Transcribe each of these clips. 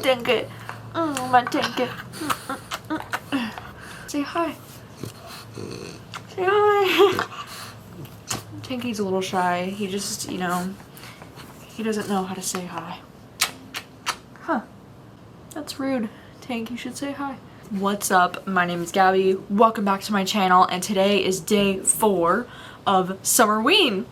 Tinky. My Tinky. Say hi. Say hi. Tinky's a little shy. He just, you know, he doesn't know how to say hi. Huh. That's rude. Tank, you should say hi. What's up? My name is Gabby. Welcome back to my channel, and today is day 4 of Summerween.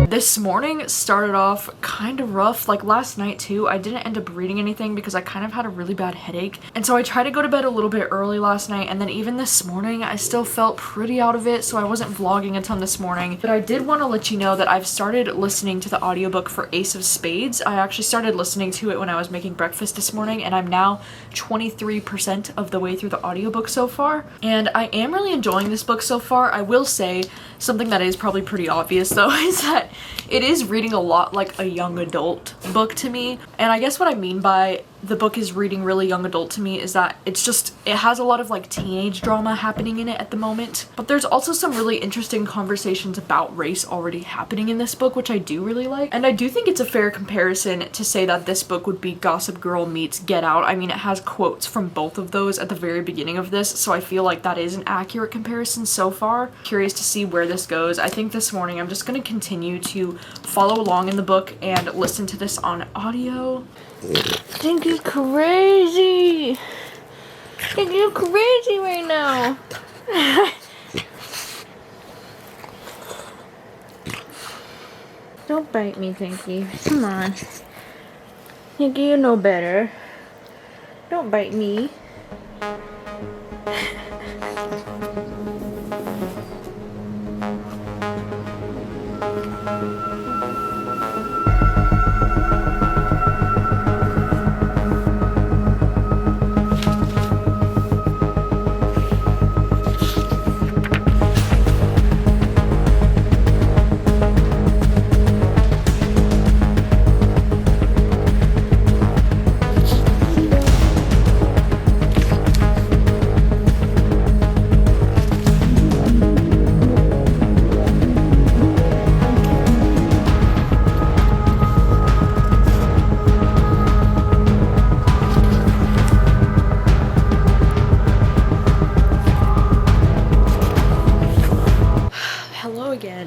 This morning started off kind of rough. Like last night too, I didn't end up reading anything because I kind of had a really bad headache, and so I tried to go to bed a little bit early last night, and then even this morning I still felt pretty out of it, so I wasn't vlogging a ton this morning. But I did want to let you know that I've started listening to the audiobook for Ace of Spades. I actually started listening to it when I was making breakfast this morning, and I'm now 23% of the way through the audiobook so far, and I am really enjoying this book so far. I will say something that is probably pretty obvious though is that it is reading a lot like a young adult book to me. And I guess what I mean by the book is reading really young adult to me is that it has a lot of like teenage drama happening in it at the moment, but there's also some really interesting conversations about race already happening in this book, which I do really like. And I do think it's a fair comparison to say that this book would be Gossip Girl meets Get Out. I mean, it has quotes from both of those at the very beginning of this, so I feel like that is an accurate comparison so far. Curious to see where this goes. I think this morning I'm just going to continue to follow along in the book and listen to this on audio. I think you're crazy. I think you're crazy right now. Don't bite me, Tinky. Come on. Tinky, you know better. Don't bite me.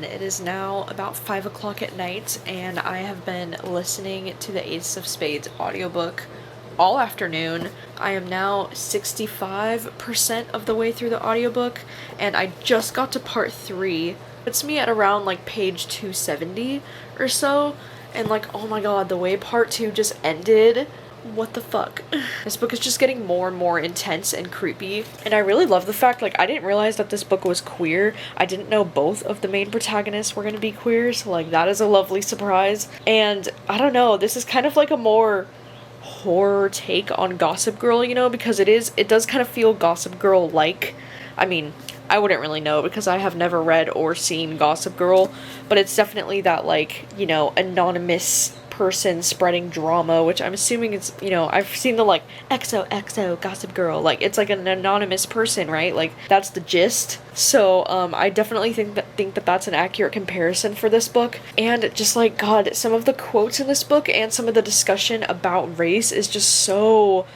It is now about 5 o'clock at night, and I have been listening to the Ace of Spades audiobook all afternoon. I am now 65% of the way through the audiobook, and I just got to part 3. It's me at around like page 270 or so, and like, oh my god, the way part 2 just ended. What the fuck? This book is just getting more and more intense and creepy, and I really love the fact, like, I didn't realize that this book was queer. I didn't know both of the main protagonists were gonna be queer, so like that is a lovely surprise. And I don't know, this is kind of like a more horror take on Gossip Girl, you know, because it does kind of feel Gossip Girl like. I mean, I wouldn't really know because I have never read or seen Gossip Girl, but it's definitely that, like, you know, anonymous person spreading drama, which I'm assuming it's, you know, I've seen the like XOXO Gossip Girl, like it's like an anonymous person, right? Like that's the gist. So I definitely think that that's an accurate comparison for this book. And just like, god, some of the quotes in this book and some of the discussion about race is just so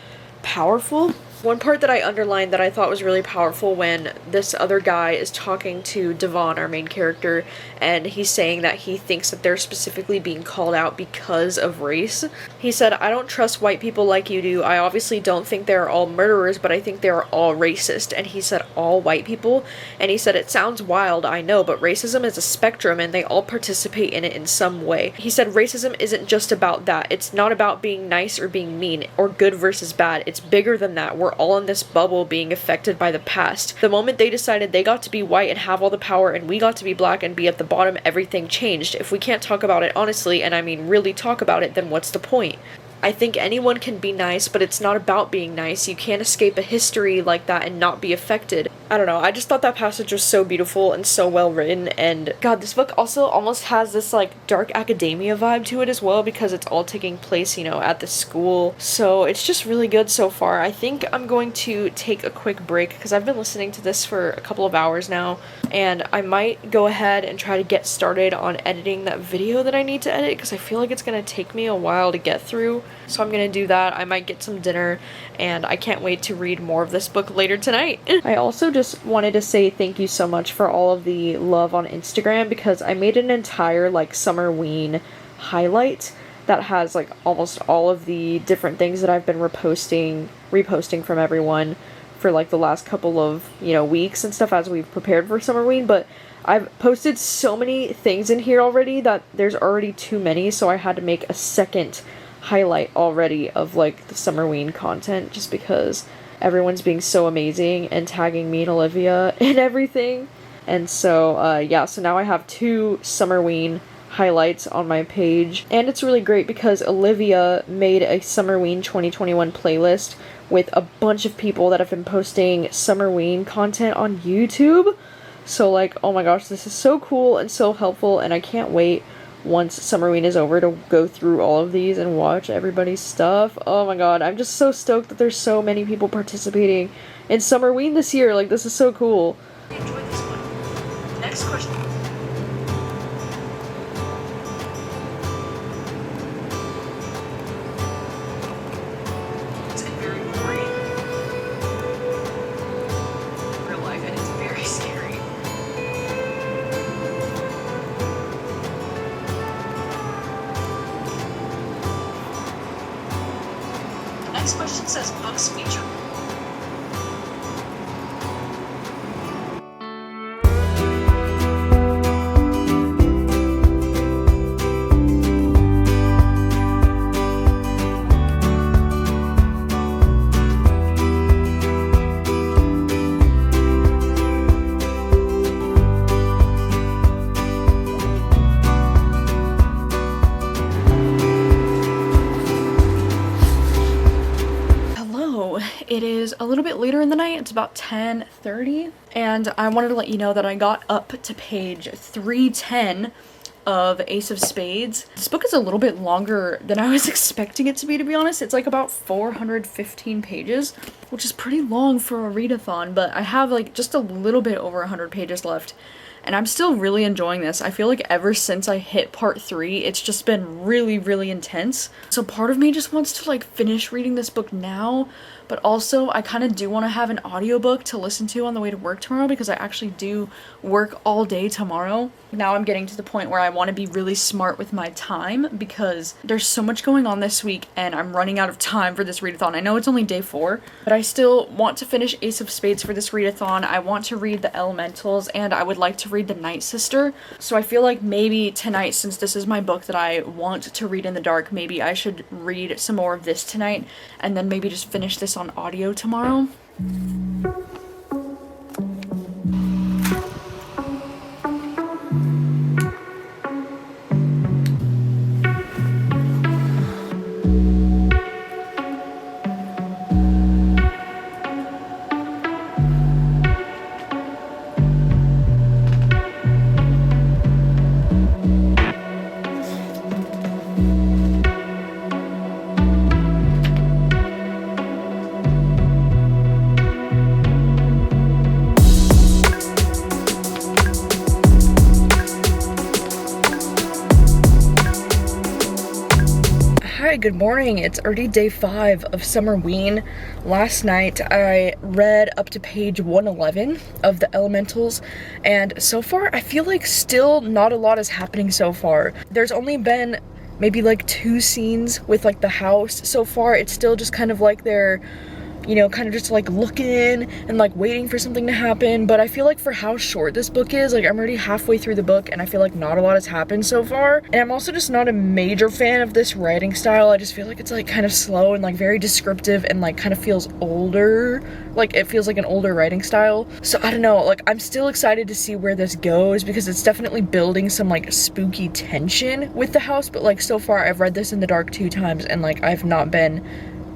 powerful. One part that I underlined that I thought was really powerful when this other guy is talking to Devon, our main character, and he's saying that he thinks that they're specifically being called out because of race. He said, "I don't trust white people like you do. I obviously don't think they're all murderers, but I think they're all racist." And he said, all white people? And he said, "It sounds wild, I know, but racism is a spectrum and they all participate in it in some way." He said, "Racism isn't just about that. It's not about being nice or being mean or good versus bad. It's bigger than that. We're all in this bubble being affected by the past. The moment they decided they got to be white and have all the power and we got to be black and be at the bottom, everything changed. If we can't talk about it honestly, and I mean really talk about it, then what's the point? I think anyone can be nice, but it's not about being nice. You can't escape a history like that and not be affected. I don't know, I just thought that passage was so beautiful and so well written, and god, this book also almost has this like dark academia vibe to it as well, because it's all taking place, you know, at the school. So it's just really good so far. I think I'm going to take a quick break because I've been listening to this for a couple of hours now, and I might go ahead and try to get started on editing that video that I need to edit, because I feel like it's gonna take me a while to get through. So I'm gonna do that. I might get some dinner, and I can't wait to read more of this book later tonight. I also just wanted to say thank you so much for all of the love on Instagram, because I made an entire like Summerween highlight that has like almost all of the different things that I've been reposting from everyone for like the last couple of, you know, weeks and stuff as we've prepared for Summerween. But I've posted so many things in here already that there's already too many, so I had to make a second highlight already of like the Summerween content, just because everyone's being so amazing and tagging me and Olivia and everything. And so yeah, so now I have 2 Summerween highlights on my page, and it's really great because Olivia made a Summerween 2021 playlist with a bunch of people that have been posting Summerween content on YouTube. So like, oh my gosh, this is so cool and so helpful, and I can't wait once Summerween is over to go through all of these and watch everybody's stuff. Oh my god, I'm just so stoked that there's so many people participating in Summerween this year. Like, this is so cool. Enjoyed this one. Next question. It's very boring. Real life, and it's very scary. Next question says books feature. It is a little bit later in the night. It's about 10:30, and I wanted to let you know that I got up to page 310 of Ace of Spades. This book is a little bit longer than I was expecting it to be honest. It's like about 415 pages, which is pretty long for a readathon, but I have like just a little bit over 100 pages left. And I'm still really enjoying this. I feel like ever since I hit part 3, it's just been really, really intense. So part of me just wants to like finish reading this book now, but also I kind of do want to have an audiobook to listen to on the way to work tomorrow, because I actually do work all day tomorrow. Now I'm getting to the point where I want to be really smart with my time, because there's so much going on this week and I'm running out of time for this readathon. I know it's only day 4, but I still want to finish Ace of Spades for this readathon. I want to read the Elementals, and I would like to read the Night Sister. So I feel like maybe tonight, since this is my book that I want to read in the dark, maybe I should read some more of this tonight and then maybe just finish this on audio tomorrow. Hi, good morning. It's already day 5 of Summerween. Last night I read up to page 111 of the Elementals, and so far I feel like still not a lot is happening so far. There's only been maybe like 2 scenes with like the house so far. It's still just kind of like they're, you know, kind of just like looking and like waiting for something to happen. But I feel like for how short this book is, like I'm already halfway through the book and I feel like not a lot has happened so far. And I'm also just not a major fan of this writing style. I just feel like it's like kind of slow and like very descriptive and like kind of feels older. Like it feels like an older writing style. So I don't know, like I'm still excited to see where this goes, because it's definitely building some like spooky tension with the house. But like so far I've read this in the dark 2 times and like I've not been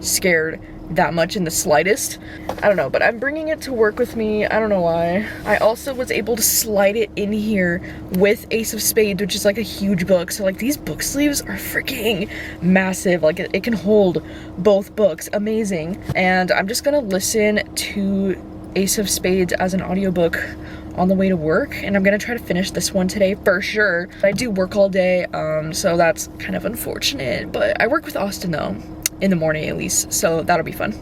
scared that much in the slightest. I don't know, but I'm bringing it to work with me. I don't know why. I also was able to slide it in here with Ace of Spades, which is like a huge book. So like these book sleeves are freaking massive. Like it can hold both books. Amazing. And I'm just gonna listen to Ace of Spades as an audiobook on the way to work, and I'm gonna try to finish this one today for sure. I do work all day, so that's kind of unfortunate, but I work with Austin though, in the morning at least, so that'll be fun.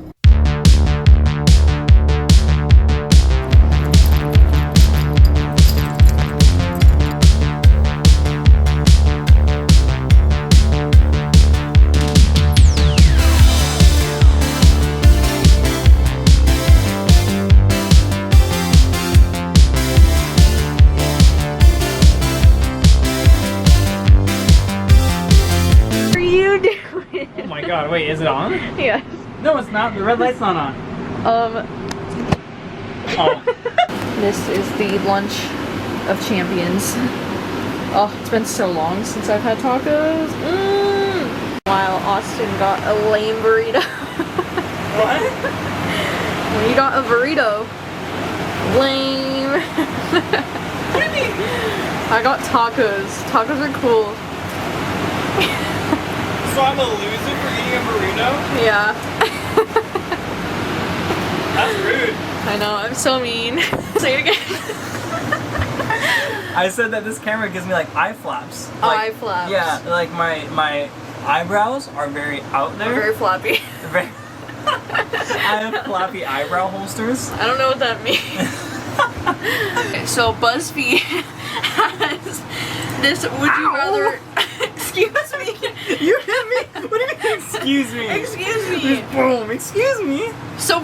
God, wait, is it on? Yes. No, it's not. The red light's not on. Oh. This is the lunch of champions. Oh, it's been so long since I've had tacos. While Austin got a lame burrito. What? When you got a burrito. Lame. What do you mean? I got tacos. Tacos are cool. So I'm a loser for eating a burrito? Yeah. That's rude. I know, I'm so mean. Say it again. I said that this camera gives me like eye flaps. Eye flaps. Yeah, like my eyebrows are very out there. Very flappy. I have flappy eyebrow holsters. I don't know what that means. Okay, so BuzzFeed has this would you rather excuse me. You hit me? What do you mean excuse me? Excuse me. Just boom, excuse me. So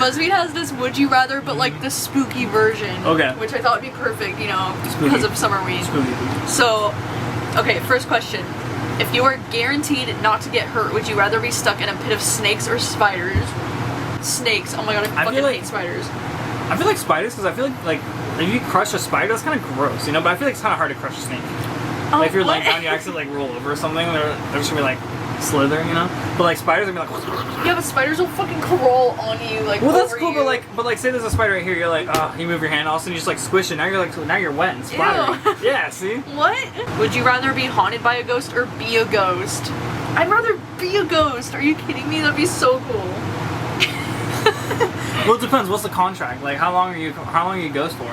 BuzzFeed has this would you rather, but like the spooky version. Okay. Which I thought would be perfect, you know, Spooky. because of SUMMERWEEN. Spooky. So, okay, first question. If you were guaranteed not to get hurt, would you rather be stuck in a pit of snakes or spiders? Snakes. Oh my god, I fucking hate spiders. I feel like spiders because I feel like if you crush a spider, that's kind of gross, you know. But I feel like it's kind of hard to crush a snake. Oh, like if you're what? lying down, you accidentally like roll over or something. They're just gonna be like slither, you know. But like spiders are gonna be like. Yeah, but spiders will fucking crawl on you like. Well, that's over cool, you. but like say there's a spider right here, you're like, you move your hand, all of a sudden you just like squish it. Now you're wet and splattering. Ew. Yeah, see. What? Would you rather be haunted by a ghost or be a ghost? I'd rather be a ghost. Are you kidding me? That'd be so cool. Well, it depends. What's the contract? Like, how long are you ghost for?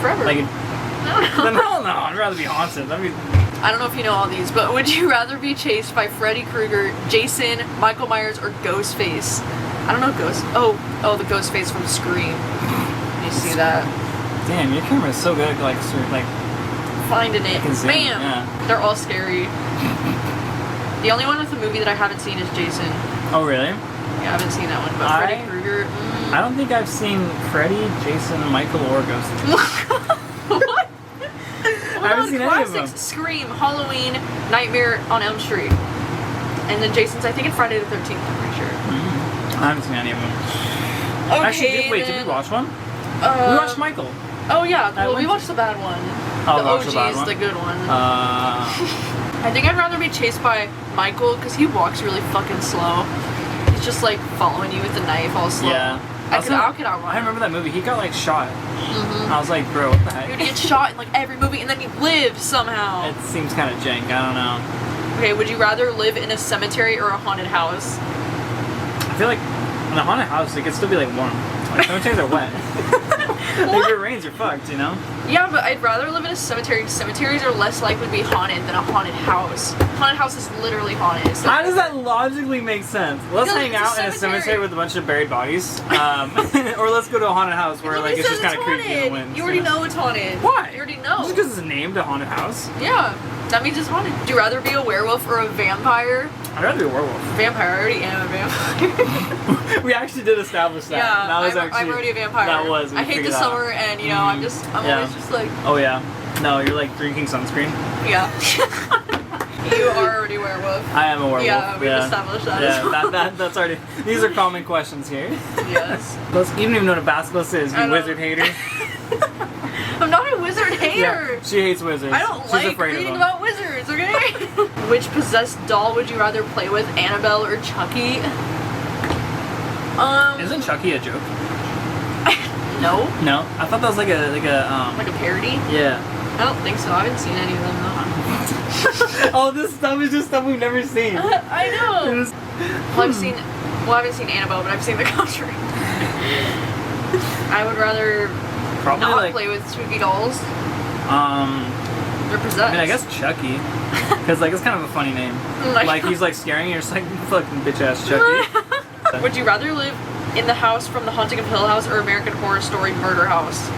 Forever. Like, I then hell no. I'd rather be haunted. I don't know if you know all these, but would you rather be chased by Freddy Krueger, Jason, Michael Myers, or Ghostface? I don't know Ghost. Oh, the Ghostface from Scream. You see that? Damn, your camera is so good at like Finding it. zoom, Bam! yeah. They're all scary. The only one with the movie that I haven't seen is Jason. Oh really? Yeah, I haven't seen that one, but Freddy Krueger. I don't think I've seen Freddy, Jason, Michael, or Ghostface. What? I haven't seen any of them. Scream, Halloween, Nightmare on Elm Street. And then Jason's, I think, in Friday the 13th, I'm pretty sure. I haven't seen any of them. Okay, Actually, did we watch one? We watched Michael. Oh yeah, well we watched the bad one. Oh, the OG is the good one. I think I'd rather be chased by Michael because he walks really fucking slow. He's just like following you with the knife all slow. Yeah. How could I run? I remember that movie. He got like shot. I was like, bro, what the heck? Dude, he gets shot in like every movie and then he lives somehow. It seems kind of jank. I don't know. Okay, would you rather live in a cemetery or a haunted house? I feel like in a haunted house, it could still be like warm. Like cemeteries are wet. If it rains, you're fucked, you know? Yeah, but I'd rather live in a cemetery. Cemeteries are less likely to be haunted than a haunted house. Haunted house is literally haunted. So how does that logically make sense? Let's hang out in a cemetery with a bunch of buried bodies. Or let's go to a haunted house where like it's just kind of creepy in the wind. You already know it's haunted. Why? You already know. Just because it's named a haunted house? Yeah. That means it's haunted. Would you rather be a werewolf or a vampire? I'd rather be a werewolf. Vampire. I already am a vampire. We actually did establish that. Yeah, that was I'm already a vampire. That was. I hate the summer, and you know, I'm always just like. Oh yeah. No, you're like drinking sunscreen. Yeah. You are already a werewolf. I am a werewolf. Yeah, we've established that. Yeah, that's already. These are common questions here. Yes. You don't even know what a basilisk is, you wizard hater. I'm not a wizard hater. Yeah, she hates wizards. I don't She's like afraid reading of them. about wizards, okay? Which possessed doll would you rather play with, Annabelle or Chucky? Isn't Chucky a joke? No. No? I thought that was like a Like a parody? Yeah. I don't think so. I haven't seen any of them though. Oh, this stuff is just stuff we've never seen. I know. Well, I haven't seen Annabelle, but I've seen The Conjuring. I would rather Probably not like play with spooky dolls. They're possessed. I mean, I guess Chucky, because like it's kind of a funny name. Like he's like scaring you, you're just like fucking bitch ass Chucky. Would you rather live in the house from The Haunting of Hill House or American Horror Story Murder House?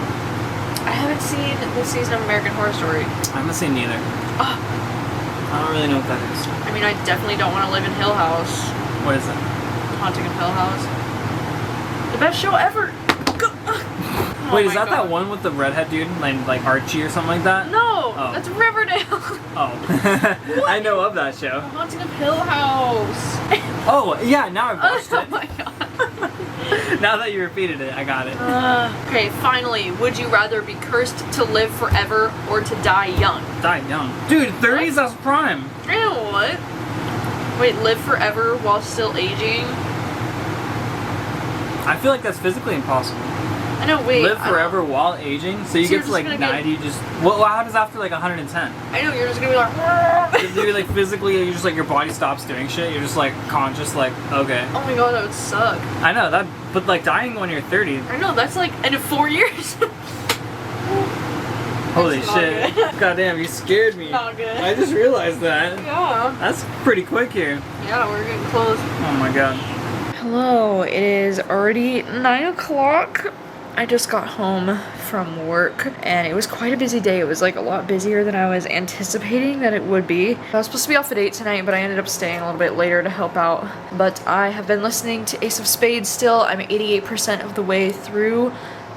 I haven't seen this season of American Horror Story. I haven't seen neither. I don't really know what that is. I mean, I definitely don't want to live in Hill House. What is it? The Haunting of Hill House. The best show ever. Go. Oh Wait, is my that God. that one with the redhead dude named like Archie or something like that? No, Oh. that's Riverdale. Oh. I know of that show. The Haunting of Hill House. Oh, yeah, now I've watched Oh it. my God. Now that you repeated it, I got it. Okay, finally, would you rather be cursed to live forever or to die young? Die young. Dude, 30s, that's prime. I know what? Wait, live forever while still aging? I feel like that's physically impossible. I know, wait. Live forever while aging, so you So get you're to like just gonna 90, just... What happens after like 110? I know, you're just gonna be like... You're like physically, you're just like, your body stops doing shit, you're just like conscious, like, okay. Oh my God, that would suck. I know, that, but like dying when you're 30, I know, that's like, and in 4 years? holy That's not shit. good. Goddamn, you scared me. Not good. I just realized that. Yeah. That's pretty quick here. Yeah, we're getting close. Oh my God. Hello, it is already 9 o'clock. I just got home from work and it was quite a busy day. It was like a lot busier than I was anticipating that it would be. I was supposed to be off at 8 tonight, but I ended up staying a little bit later to help out. But I have been listening to Ace of Spades still. I'm 88% of the way through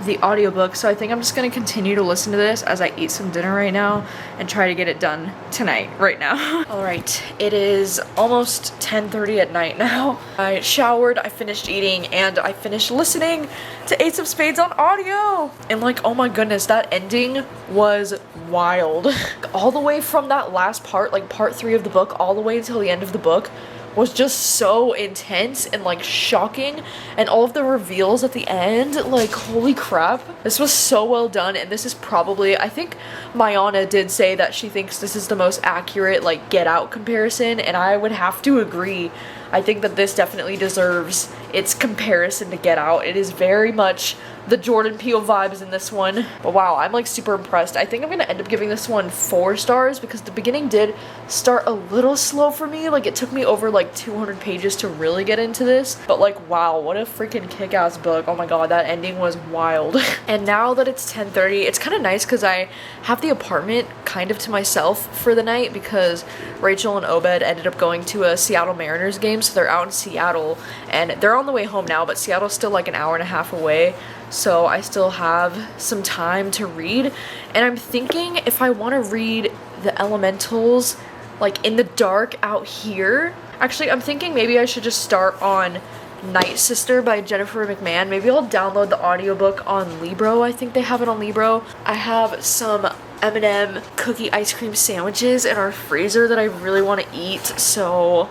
the audiobook, so I think I'm just gonna continue to listen to this as I eat some dinner right now and try to get it done tonight, right now. Alright, it is almost 10:30 at night now. I showered, I finished eating, and I finished listening to Ace of Spades on audio! And like, oh my goodness, that ending was wild. All the way from that last part, like part 3 of the book, all the way until the end of the book, was just so intense and like shocking, and all of the reveals at the end, like holy crap, this was so well done. And this is probably, I think Mayana did say that she thinks this is the most accurate like Get Out comparison, and I would have to agree. I think that this definitely deserves its comparison to Get Out. It is very much the Jordan Peele vibes in this one. But wow, I'm like super impressed. I think I'm gonna end up giving this one 4 stars because the beginning did start a little slow for me. Like it took me over like 200 pages to really get into this. But like, wow, what a freaking kick-ass book. Oh my God, that ending was wild. And now that it's 10:30, it's kind of nice because I have the apartment kind of to myself for the night because Rachel and Obed ended up going to a Seattle Mariners game. So they're out in Seattle and they're on the way home now, but Seattle's still like an hour and a half away. So I still have some time to read, and I'm thinking if I want to read the Elementals like in the dark out here, actually I'm thinking maybe I should just start on Night Sister by Jennifer McMahon. Maybe I'll download the audiobook on Libro. I think they have it on Libro. I have some M&M cookie ice cream sandwiches in our freezer that I really want to eat, so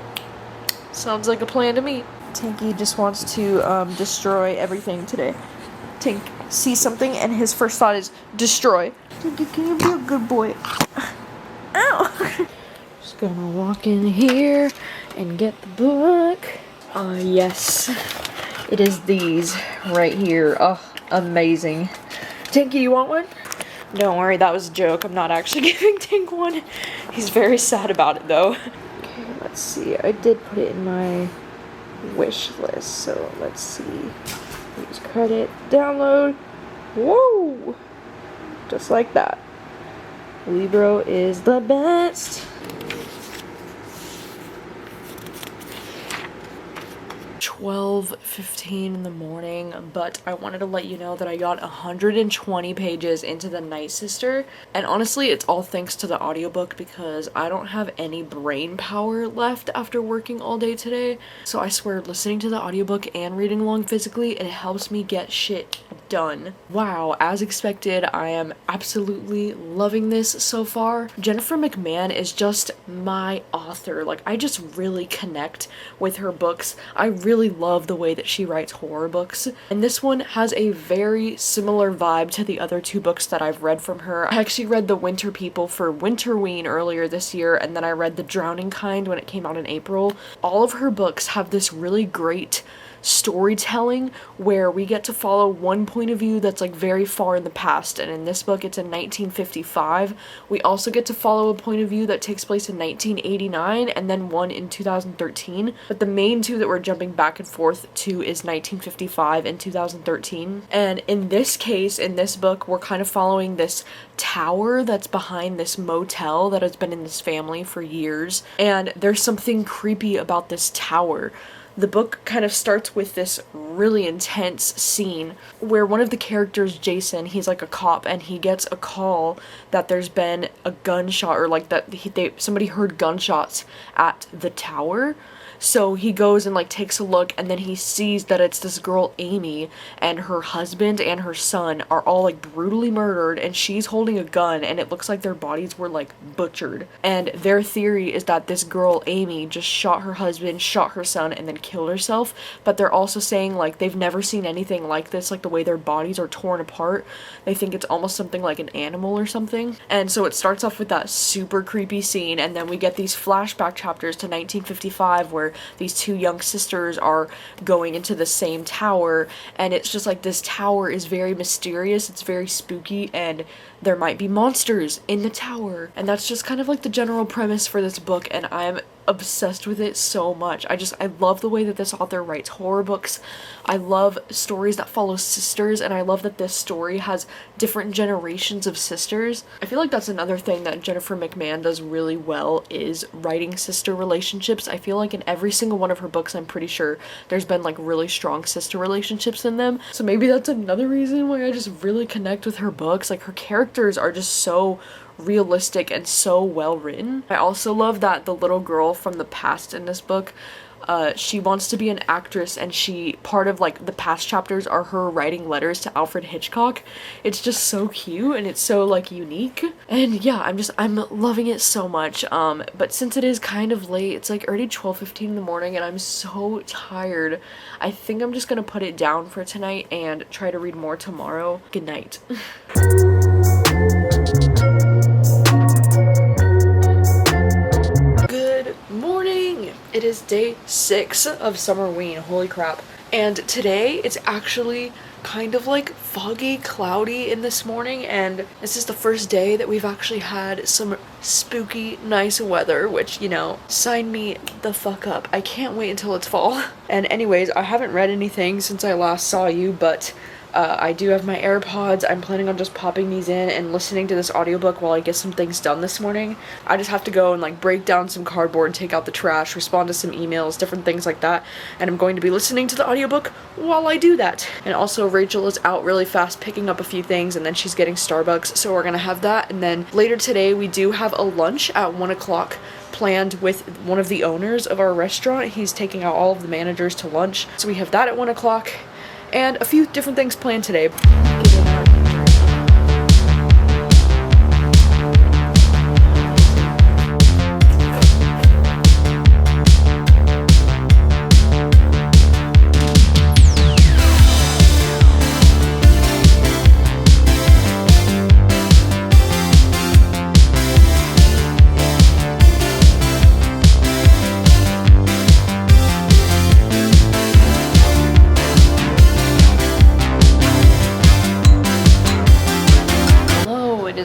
sounds like a plan to me. Tinky just wants to destroy everything today. Tink sees something and his first thought is destroy. Tinky, can you be a good boy? Ow! Just gonna walk in here and get the book. Yes. It is these right here. Oh, amazing. Tinky, you want one? Don't worry, that was a joke. I'm not actually giving Tink one. He's very sad about it though. Okay, let's see. I did put it in my wish list, so let's see. Use credit, download. Whoa! Just like that. Libro is the best. 12:15 in the morning, but I wanted to let you know that I got 120 pages into the Night Sister, and honestly it's all thanks to the audiobook because I don't have any brain power left after working all day today. So I swear listening to the audiobook and reading along physically, it helps me get shit done. Wow, as expected, I am absolutely loving this so far. Jennifer McMahon is just my author. Like, I just really connect with her books. I really love the way that she writes horror books, and this one has a very similar vibe to the other two books that I've read from her. I actually read The Winter People for Winterween earlier this year, and then I read The Drowning Kind when it came out in April. All of her books have this really great storytelling where we get to follow one point of view that's like very far in the past, and in this book it's in 1955. We also get to follow a point of view that takes place in 1989 and then one in 2013, but the main two that we're jumping back and forth to is 1955 and 2013. And in this case, in this book, we're kind of following this tower that's behind this motel that has been in this family for years, and there's something creepy about this tower. The book kind of starts with this really intense scene where one of the characters, Jason, he's like a cop, and he gets a call that there's been a gunshot, or like that somebody heard gunshots at the tower. So he goes and like takes a look, and then he sees that it's this girl Amy, and her husband and her son are all like brutally murdered, and she's holding a gun, and it looks like their bodies were like butchered. And their theory is that this girl Amy just shot her husband, shot her son, and then killed herself. But they're also saying like they've never seen anything like this, like the way their bodies are torn apart. They think it's almost something like an animal or something. And so it starts off with that super creepy scene, and then we get these flashback chapters to 1955 where these two young sisters are going into the same tower, and it's just like this tower is very mysterious, it's very spooky, and there might be monsters in the tower. And that's just kind of like the general premise for this book, and I'm obsessed with it so much. I love the way that this author writes horror books. I love stories that follow sisters, and I love that this story has different generations of sisters. I feel like that's another thing that Jennifer McMahon does really well, is writing sister relationships. I feel like in every single one of her books, I'm pretty sure there's been like really strong sister relationships in them. So maybe that's another reason why I just really connect with her books. Like, her characters are just so realistic and so well written. I also love that the little girl from the past in this book, she wants to be an actress, and part of like the past chapters are her writing letters to Alfred Hitchcock. It's just so cute, and it's so like unique, and yeah, I'm loving it so much. But since it is kind of late, it's like already 12:15 in the morning, and I'm so tired. I think I'm just gonna put it down for tonight and try to read more tomorrow. Good night. It is day 6 of Summerween, holy crap. And today it's actually kind of like foggy, cloudy in this morning, and this is the first day that we've actually had some spooky, nice weather, which, you know, sign me the fuck up. I can't wait until it's fall. And anyways, I haven't read anything since I last saw you, but I do have my AirPods. I'm planning on just popping these in and listening to this audiobook while I get some things done this morning. I just have to go and like break down some cardboard, take out the trash, respond to some emails, different things like that. And I'm going to be listening to the audiobook while I do that. And also Rachel is out really fast picking up a few things, and then she's getting Starbucks, so we're gonna have that. And then later today we do have a lunch at 1 o'clock planned with one of the owners of our restaurant. He's taking out all of the managers to lunch, so we have that at 1 o'clock. And a few different things planned today.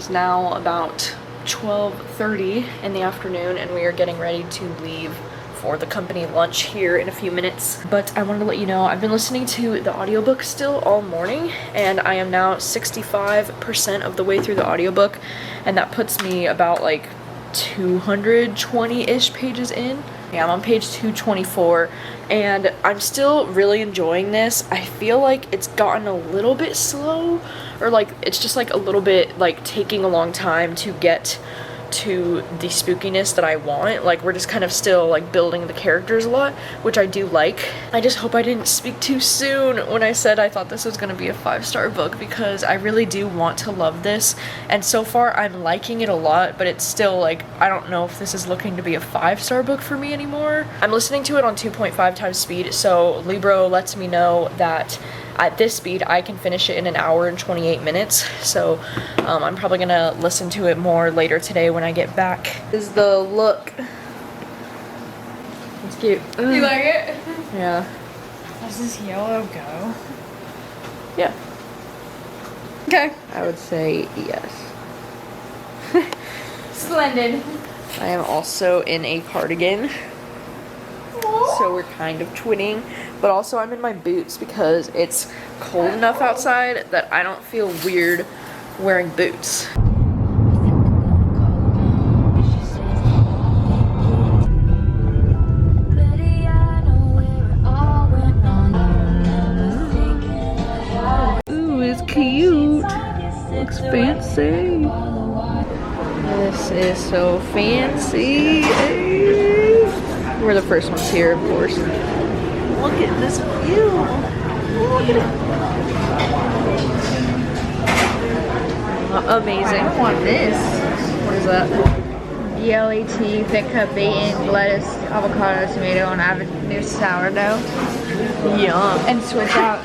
Now about 12:30 in the afternoon, and we are getting ready to leave for the company lunch here in a few minutes. But I wanted to let you know I've been listening to the audiobook still all morning, and I am now 65% of the way through the audiobook, and that puts me about like 220-ish pages in. Yeah, I'm on page 224, and I'm still really enjoying this. I feel like it's gotten a little bit slow, or like it's just like a little bit like taking a long time to get to the spookiness that I want. Like, we're just kind of still like building the characters a lot, which I do like. I just hope I didn't speak too soon when I said I thought this was gonna be a 5-star book, because I really do want to love this, and so far I'm liking it a lot, but it's still like, I don't know if this is looking to be a 5-star book for me anymore. I'm listening to it on 2.5 times speed, so Libro lets me know that at this speed I can finish it in an hour and 28 minutes, so I'm probably gonna listen to it more later today when I get back. This is the look. It's cute. You like it? Yeah. Does this yellow go? Yeah. Okay. I would say yes. Splendid. I am also in a cardigan, so we're kind of twinning, but also I'm in my boots because it's cold enough outside that I don't feel weird wearing boots. Ooh, it's cute. Looks fancy. This is so fancy. Hey. We're the first ones here, of course. Look at this view. Look at it. Amazing. I want this. What is that? BLAT, thick cut bacon, lettuce, avocado, tomato, and avenue sourdough. Yum. And switch out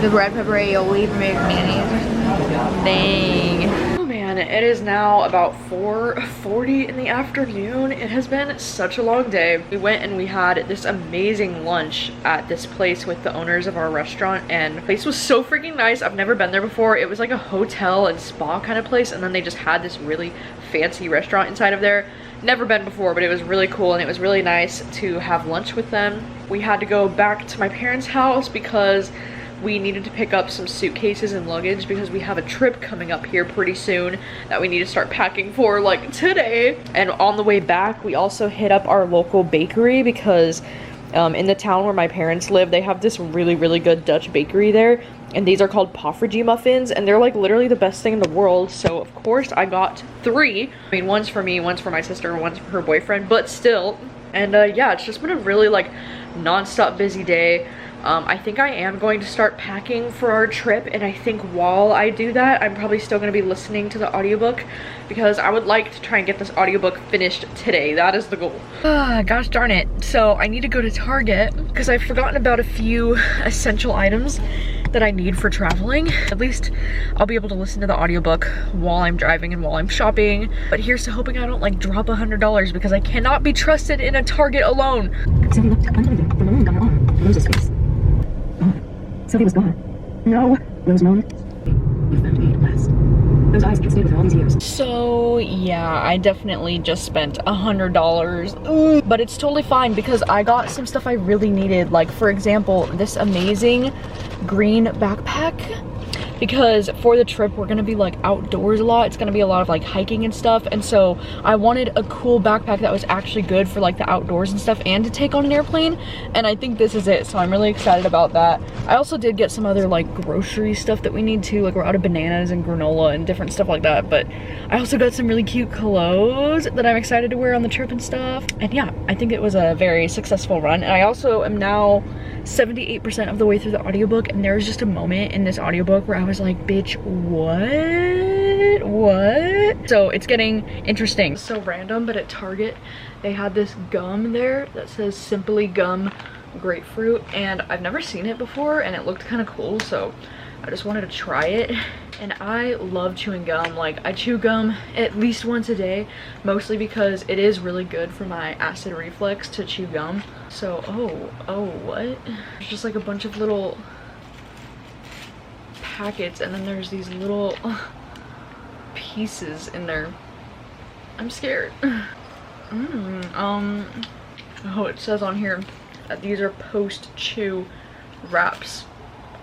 the red pepper aioli for making mayonnaise or something. Dang. Oh man, it is now about 4:40 in the afternoon. It has been such a long day. We went and we had this amazing lunch at this place with the owners of our restaurant, and the place was so freaking nice. I've never been there before. It was like a hotel and spa kind of place, and then they just had this really fancy restaurant inside of there. Never been before, but it was really cool, and it was really nice to have lunch with them. We had to go back to my parents' house because we needed to pick up some suitcases and luggage because we have a trip coming up here pretty soon that we need to start packing for, like, today. And on the way back, we also hit up our local bakery because in the town where my parents live, they have this really, really good Dutch bakery there. And these are called Poffertje muffins, and they're like literally the best thing in the world. So of course I got 3. I mean, one's for me, one's for my sister, one's for her boyfriend, but still. And yeah, it's just been a really like non-stop busy day. I think I am going to start packing for our trip, and I think while I do that, I'm probably still going to be listening to the audiobook because I would like to try and get this audiobook finished today. That is the goal. Gosh darn it. So I need to go to Target because I've forgotten about a few essential items that I need for traveling. At least I'll be able to listen to the audiobook while I'm driving and while I'm shopping. But here's to hoping I don't like drop $100 because I cannot be trusted in a Target alone. Sylvie looked under the moon got it on. Rose's face. Gone. Sylvie was gone. No. Rose moaned. You found me at last. Those eyes kept stayed with her all these years. So yeah, I definitely just spent $100. But it's totally fine because I got some stuff I really needed. Like, for example, this amazing green backpack, because for the trip we're gonna be like outdoors a lot. It's gonna be a lot of like hiking and stuff, and so I wanted a cool backpack that was actually good for like the outdoors and stuff and to take on an airplane, and I think this is it, so I'm really excited about that. I also did get some other like grocery stuff that we need to, like we're out of bananas and granola and different stuff like that, but I also got some really cute clothes that I'm excited to wear on the trip and stuff. And yeah, I think it was a very successful run, and I also am now 78% of the way through the audiobook, and there was just a moment in this audiobook where I was like, bitch, what? So it's getting interesting. So random, but at Target they had this gum there that says Simply Gum Grapefruit, and I've never seen it before and it looked kind of cool, so I just wanted to try it. And I love chewing gum. Like, I chew gum at least once a day, mostly because it is really good for my acid reflux to chew gum. So, oh, what? There's just like a bunch of little packets, and then there's these little pieces in there. I'm scared. Oh, it says on here that these are post-chew wraps,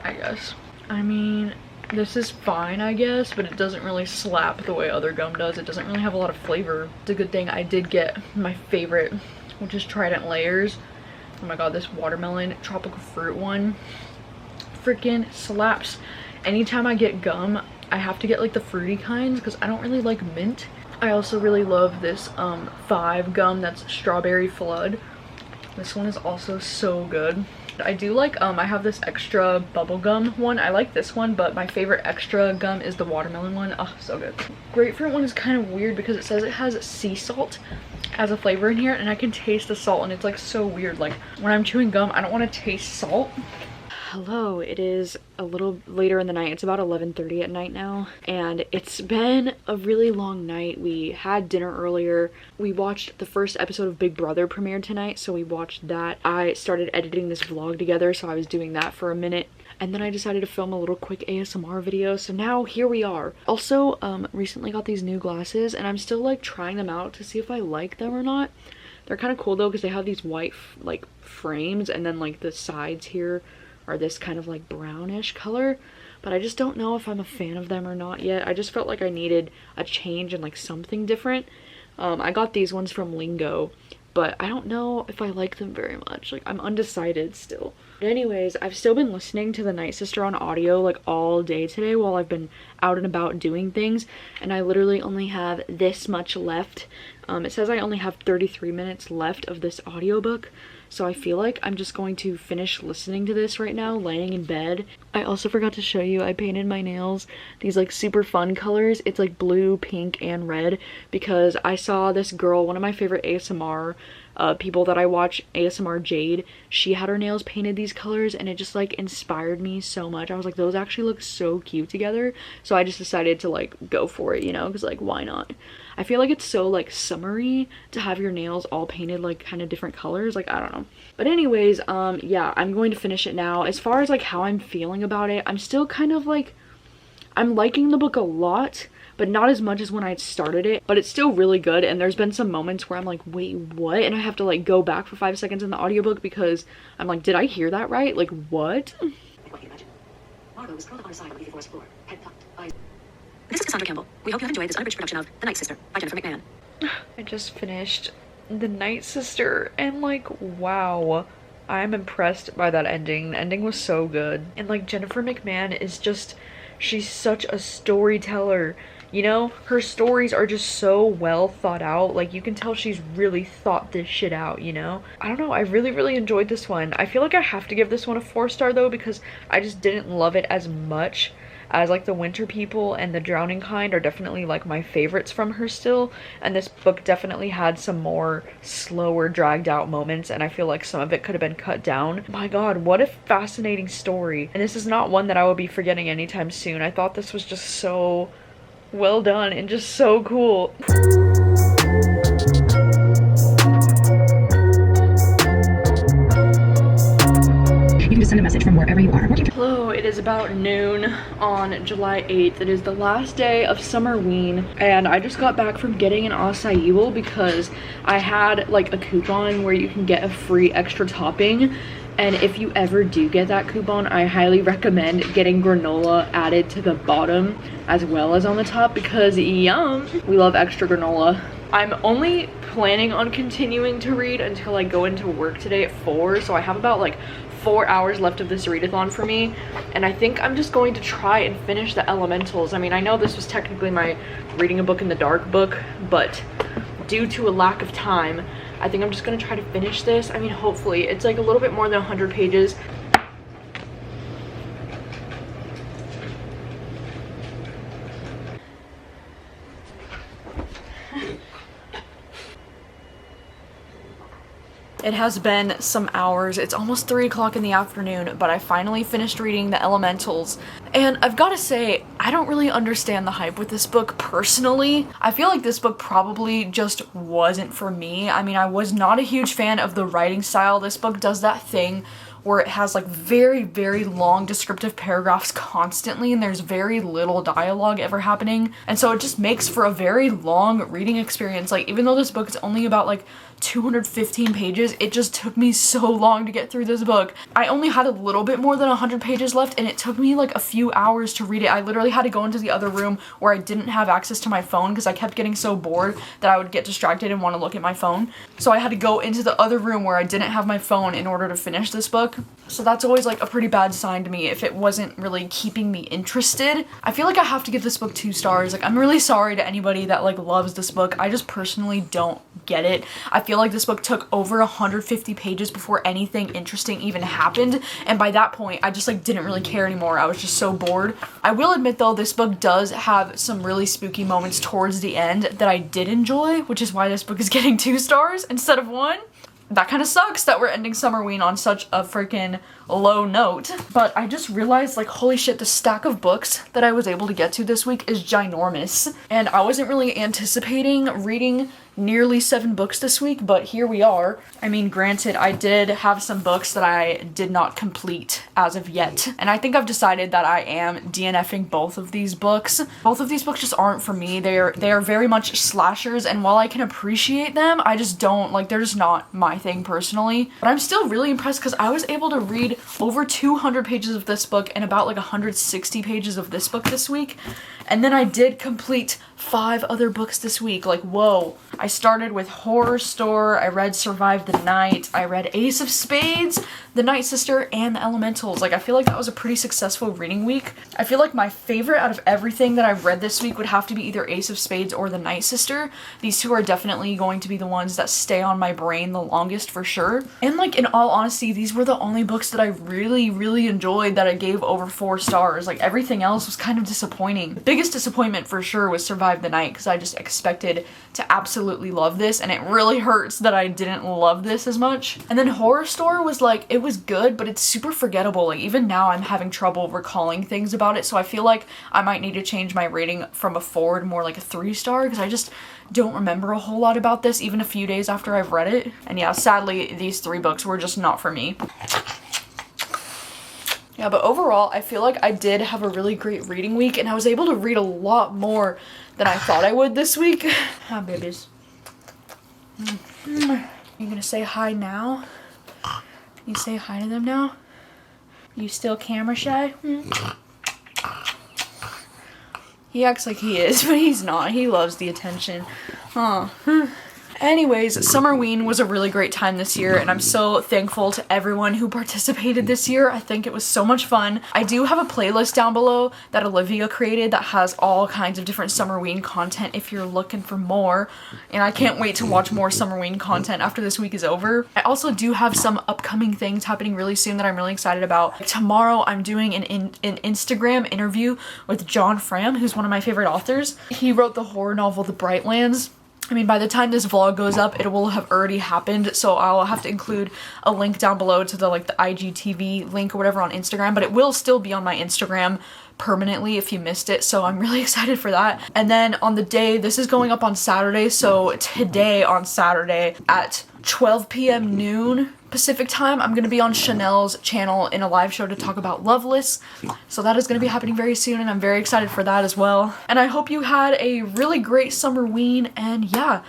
I guess. I mean, this is fine, I guess, but it doesn't really slap the way other gum does. It doesn't really have a lot of flavor. It's a good thing I did get my favorite, which is Trident Layers. Oh my god, this watermelon tropical fruit one freaking slaps. Anytime I get gum, I have to get like the fruity kinds because I don't really like mint. I also really love this 5 gum that's Strawberry Flood. This one is also so good. I do like, I have this extra bubblegum one. I like this one, but my favorite extra gum is the watermelon one. Oh, so good. Grapefruit one is kind of weird because it says it has sea salt as a flavor in here, and I can taste the salt, and it's like so weird. Like when I'm chewing gum, I don't want to taste salt. Hello, it is a little later in the night. It's about 11:30 at night now, and it's been a really long night. We had dinner earlier. We watched the first episode of Big Brother premiered tonight, so we watched that. I started editing this vlog together, so I was doing that for a minute, and then I decided to film a little quick ASMR video, so now here we are. Also, recently got these new glasses, and I'm still like trying them out to see if I like them or not. They're kind of cool though, because they have these white like frames, and then like the sides here are this kind of like brownish color, but I just don't know if I'm a fan of them or not yet. I just felt like I needed a change and like something different. I got these ones from Lingo, but I don't know if I like them very much. Like I'm undecided still. But anyways, I've still been listening to The Night Sister on audio like all day today while I've been out and about doing things, and I literally only have this much left. It says I only have 33 minutes left of this audiobook. So I feel like I'm just going to finish listening to this right now, laying in bed. I also forgot to show you, I painted my nails these like super fun colors. It's like blue, pink, and red, because I saw this girl, one of my favorite ASMR people that I watch, ASMR Jade, she had her nails painted these colors, and it just like inspired me so much. I was like, those actually look so cute together. So I just decided to like go for it, you know, because like why not? I feel like it's so like summery to have your nails all painted like kind of different colors. Like I don't know. But anyways, yeah, I'm going to finish it now. As far as like how I'm feeling about it, I'm still kind of like, I'm liking the book a lot, but not as much as when I started it. But it's still really good, and there's been some moments where I'm like, wait, what? And I have to like go back for 5 seconds in the audiobook because I'm like, did I hear that right? Like what? Margot was curled up on her side on the forest floor, head tucked, eyes. This is Cassandra Campbell. We hope you have enjoyed this unabridged production of The Night Sister by Jennifer McMahon. I just finished The Night Sister, and like, wow, I'm impressed by that ending. The ending was so good. And like Jennifer McMahon is just, she's such a storyteller. You know, her stories are just so well thought out. Like you can tell she's really thought this shit out, you know? I don't know, I really enjoyed this one. I feel like I have to give this one a 4-star though, because I just didn't love it as much as like The Winter People and The Drowning Kind are definitely like my favorites from her still, and this book definitely had some more slower, dragged out moments, and I feel like some of it could have been cut down. My god, what a fascinating story. And this is not one that I will be forgetting anytime soon. I thought this was just so well done and just so cool. You can just send a message from wherever you are. Hello, it is about noon on July 8th. It is the last day of Summerween, and I just got back from getting an acai bowl because I had like a coupon where you can get a free extra topping. And if you ever do get that coupon, I highly recommend getting granola added to the bottom as well as on the top, because yum, we love extra granola. I'm only planning on continuing to read until I go into work today at 4, so I have about like 4 hours left of this readathon for me, and I think I'm just going to try and finish the Elementals. I mean, I know this was technically my reading a book in the dark book, but due to a lack of time, I think I'm just gonna try to finish this. I mean, hopefully. It's like a little bit more than 100 pages. It has been some hours. It's almost 3 o'clock in the afternoon, but I finally finished reading The Elementals. And I've got to say, I don't really understand the hype with this book personally. I feel like this book probably just wasn't for me. I mean, I was not a huge fan of the writing style. This book does that thing where it has like very long descriptive paragraphs constantly, and there's very little dialogue ever happening, and so it just makes for a very long reading experience. Like, even though this book is only about like 215 pages. It just took me so long to get through this book. I only had a little bit more than 100 pages left, and it took me like a few hours to read it. I literally had to go into the other room where I didn't have access to my phone because I kept getting so bored that I would get distracted and want to look at my phone. So I had to go into the other room where I didn't have my phone in order to finish this book. So that's always like a pretty bad sign to me if it wasn't really keeping me interested. I feel like I have to give this book 2 stars. Like, I'm really sorry to anybody that like loves this book. I just personally don't get it. I feel like this book took over 150 pages before anything interesting even happened, and by that point I just like didn't really care anymore. I was just so bored. I will admit though, this book does have some really spooky moments towards the end that I did enjoy, which is why this book is getting 2 stars instead of 1. That kind of sucks that we're ending Summerween on such a freaking low note. But I just realized, like, holy shit, the stack of books that I was able to get to this week is ginormous. And I wasn't really anticipating reading nearly 7 books this week, but here we are. I mean, granted, I did have some books that I did not complete as of yet. And I think I've decided that I am DNFing both of these books. Both of these books just aren't for me. They are very much slashers, and while I can appreciate them, I just don't, like, they're just not my thing personally. But I'm still really impressed because I was able to read over 200 pages of this book and about like 160 pages of this book this week. And then I did complete 5 other books this week. Like, whoa. I started with Horror Store, I read Survive the Night, I read Ace of Spades, The Night Sister, and The Elementals. Like, I feel like that was a pretty successful reading week. I feel like my favorite out of everything that I've read this week would have to be either Ace of Spades or The Night Sister. These 2 are definitely going to be the ones that stay on my brain the longest for sure. And like, in all honesty, these were the only books that I really enjoyed that I gave over 4 stars. Like, everything else was kind of disappointing. The biggest disappointment for sure was Survive the Night, because I just expected to absolutely love this, and it really hurts that I didn't love this as much. And then Horror Store was like, it was good, but it's super forgettable. Like, even now I'm having trouble recalling things about it, so I feel like I might need to change my rating from a 4 to more like a 3 star, because I just don't remember a whole lot about this even a few days after I've read it. And yeah, sadly, these 3 books were just not for me. Yeah, but overall, I feel like I did have a really great reading week, and I was able to read a lot more than I thought I would this week. Hi, babies. You gonna say hi now? You say hi to them now? You still camera shy? He acts like he is, but he's not. He loves the attention. Huh. Anyways, Summerween was a really great time this year, and I'm so thankful to everyone who participated this year. I think it was so much fun. I do have a playlist down below that Olivia created that has all kinds of different Summerween content if you're looking for more, and I can't wait to watch more Summerween content after this week is over. I also do have some upcoming things happening really soon that I'm really excited about. Like, tomorrow I'm doing an Instagram interview with John Fram, who's one of my favorite authors. He wrote the horror novel The Brightlands. I mean, by the time this vlog goes up, it will have already happened, so I'll have to include a link down below to the IGTV link or whatever on Instagram, but it will still be on my Instagram permanently if you missed it, so I'm really excited for that. And then on the day, this is going up on Saturday, so today on Saturday at 12 p.m. noon Pacific time, I'm gonna be on Chanel's channel in a live show to talk about Loveless. So that is gonna be happening very soon, and I'm very excited for that as well. And I hope you had a really great Summerween, and yeah,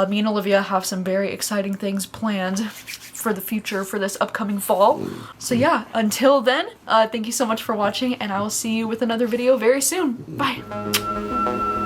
me and Olivia have some very exciting things planned for the future for this upcoming fall. So yeah, until then, thank you so much for watching, and I will see you with another video very soon. Bye!